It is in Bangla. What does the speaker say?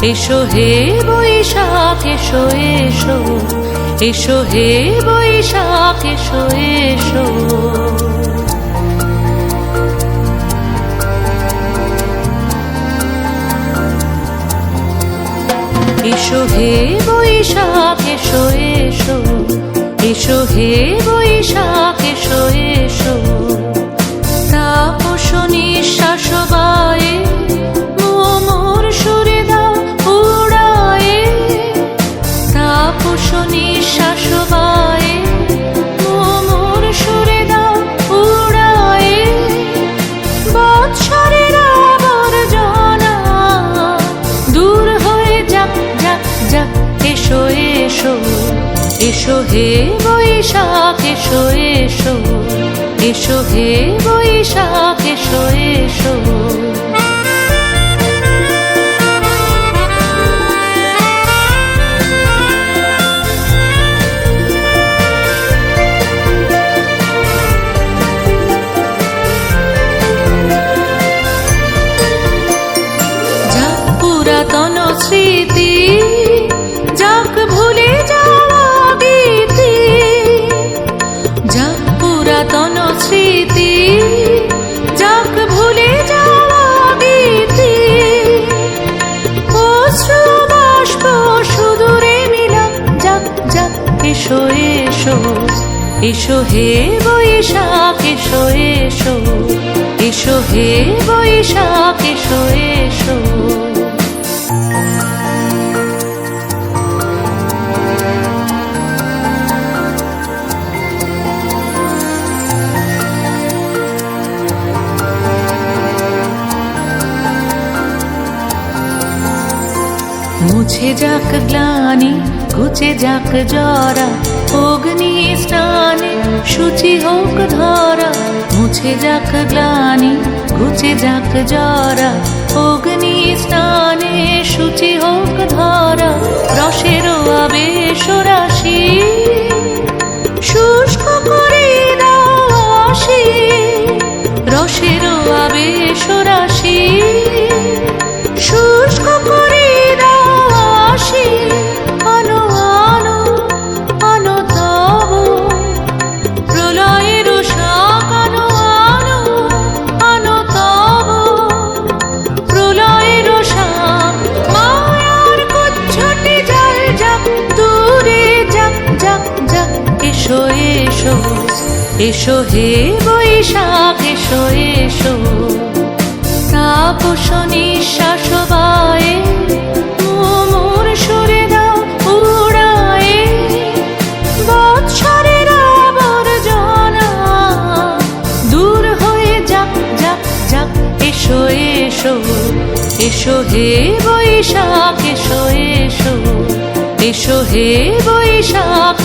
এসো হে বৈশাখ এসো এসো, এসো হে বৈশাখ এসো এসো। এসো হে বৈশাখ এসো এসো, এসো হে বৈশাখ এসো এসো। তাপস নিঃশ্বাস বায়ে মোর সুরে দাও উড়ায়ে, তাপস নিঃশ্বাস বায়ে মোর সুরে দাও উড়ায়ে। বৎসরের আবর্জনা দূর হয়ে যাক যাক যাক। এসো এসো, এসো হে বৈশাখ এসো এসো, এসো হে বৈশাখ এসো এসো। যাক পুরাতন স্মৃতি, যাক ভুলে যাওয়া গীতি, যাক পুরাতন স্মৃতি, যাক ভুলে যাওয়া গীতি। অশ্রু বাষ্প সুদূরে মিলাক যাক যাক। এসো এসো, এসো হে বৈশাখ এসো এসো, এসো হে বৈশাখ এসো এসো। মুছে যাক গ্লানি, ঘুচে যাক জরা, অগ্নি স্নানে শুচি হোক ধরা। মুছে যাক গ্লানি, ঘুচে যাক জরা, অগ্নি স্নানে শুচি হোক ধরা। রসের আবেশ রাশি শুষ্ক করে দাও আসি, রসের আবেশ রাশি শুষ্ক করে দাও আসি। আনো আনো আনো তব প্রলয়ের শাক, আনো আনো আনো তব প্রলয়ের শাক। মায়ার কুচ্ছটি জল যাক দূরে যাক যাক যাক। এসো এসো, এসো হে বৈশাখ এসো এসো। তাপস নিঃশ্বাস বায়ে মোর সুরে দাও উড়ায়ে। বৎসরের আবর্জনা দূর হয়ে যাক যাক যাক। এসো এসো, এসো হে বৈশাখ এসো এসো, এসো হে বৈশাখ